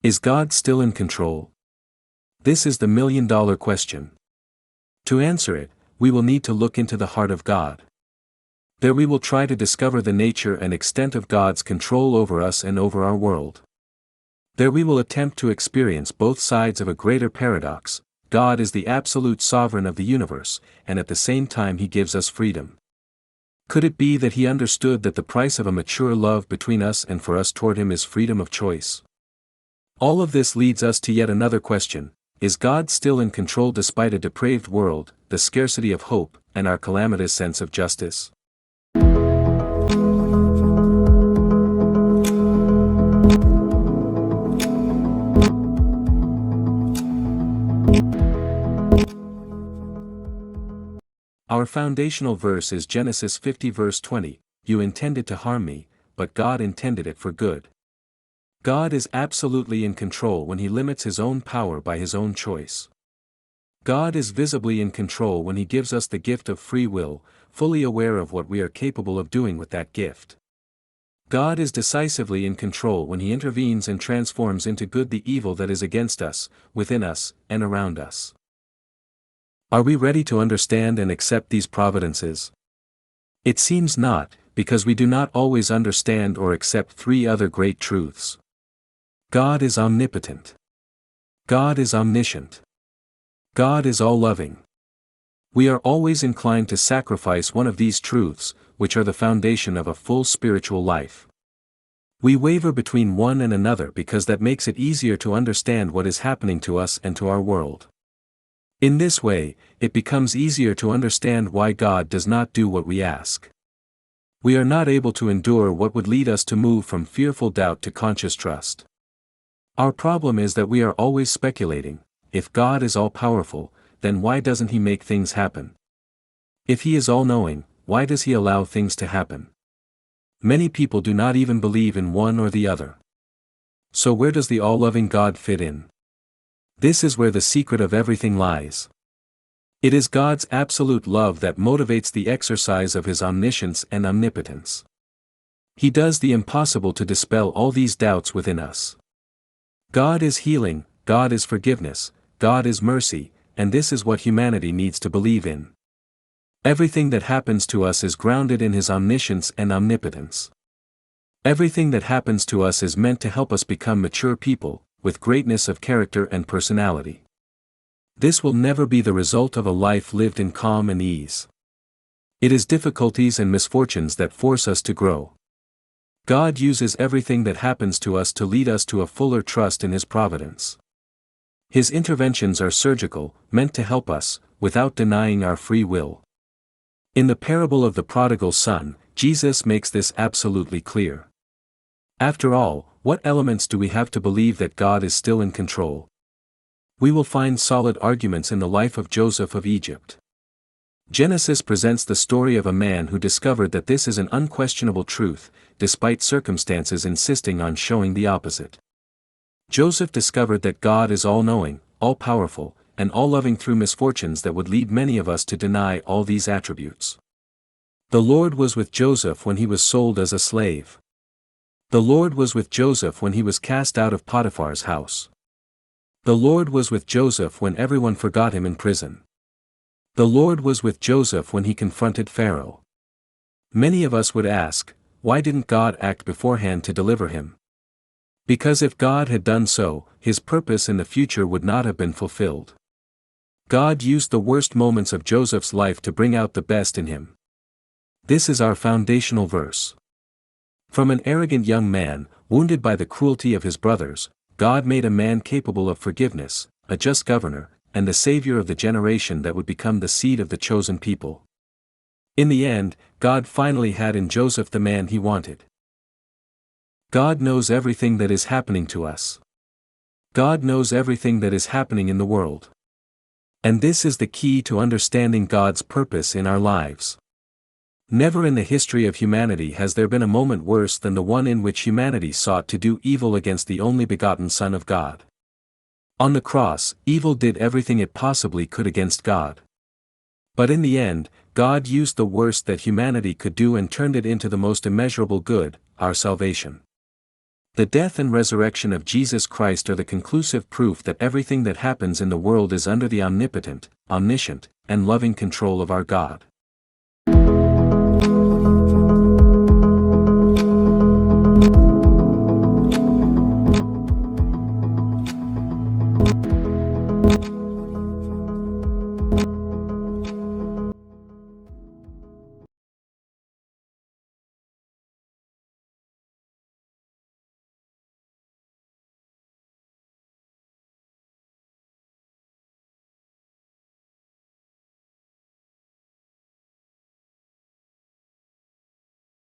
Is God still in control? This is the million-dollar question. To answer it, we will need to look into the heart of God. There we will try to discover the nature and extent of God's control over us and over our world. There we will attempt to experience both sides of a greater paradox. God is the absolute sovereign of the universe, and at the same time He gives us freedom. Could it be that He understood that the price of a mature love between us and for us toward Him is freedom of choice? All of this leads us to yet another question: is God still in control despite a depraved world, the scarcity of hope, and our calamitous sense of justice? Our foundational verse is Genesis 50 verse 20, "You intended to harm me, but God intended it for good." God is absolutely in control when He limits His own power by His own choice. God is visibly in control when He gives us the gift of free will, fully aware of what we are capable of doing with that gift. God is decisively in control when He intervenes and transforms into good the evil that is against us, within us, and around us. Are we ready to understand and accept these providences? It seems not, because we do not always understand or accept three other great truths. God is omnipotent. God is omniscient. God is all-loving. We are always inclined to sacrifice one of these truths, which are the foundation of a full spiritual life. We waver between one and another because that makes it easier to understand what is happening to us and to our world. In this way, it becomes easier to understand why God does not do what we ask. We are not able to endure what would lead us to move from fearful doubt to conscious trust. Our problem is that we are always speculating: if God is all-powerful, then why doesn't He make things happen? If He is all-knowing, why does He allow things to happen? Many people do not even believe in one or the other. So where does the all-loving God fit in? This is where the secret of everything lies. It is God's absolute love that motivates the exercise of His omniscience and omnipotence. He does the impossible to dispel all these doubts within us. God is healing, God is forgiveness, God is mercy, and this is what humanity needs to believe in. Everything that happens to us is grounded in His omniscience and omnipotence. Everything that happens to us is meant to help us become mature people, with greatness of character and personality. This will never be the result of a life lived in calm and ease. It is difficulties and misfortunes that force us to grow. God uses everything that happens to us to lead us to a fuller trust in His providence. His interventions are surgical, meant to help us, without denying our free will. In the parable of the prodigal son, Jesus makes this absolutely clear. After all, what elements do we have to believe that God is still in control? We will find solid arguments in the life of Joseph of Egypt. Genesis presents the story of a man who discovered that this is an unquestionable truth, despite circumstances insisting on showing the opposite. Joseph discovered that God is all-knowing, all-powerful, and all-loving through misfortunes that would lead many of us to deny all these attributes. The Lord was with Joseph when he was sold as a slave. The Lord was with Joseph when he was cast out of Potiphar's house. The Lord was with Joseph when everyone forgot him in prison. The Lord was with Joseph when he confronted Pharaoh. Many of us would ask, why didn't God act beforehand to deliver him? Because if God had done so, His purpose in the future would not have been fulfilled. God used the worst moments of Joseph's life to bring out the best in him. This is our foundational verse. From an arrogant young man, wounded by the cruelty of his brothers, God made a man capable of forgiveness, a just governor, and the savior of the generation that would become the seed of the chosen people. In the end, God finally had in Joseph the man He wanted. God knows everything that is happening to us. God knows everything that is happening in the world. And this is the key to understanding God's purpose in our lives. Never in the history of humanity has there been a moment worse than the one in which humanity sought to do evil against the only begotten Son of God. On the cross, evil did everything it possibly could against God. But in the end, God used the worst that humanity could do and turned it into the most immeasurable good, our salvation. The death and resurrection of Jesus Christ are the conclusive proof that everything that happens in the world is under the omnipotent, omniscient, and loving control of our God.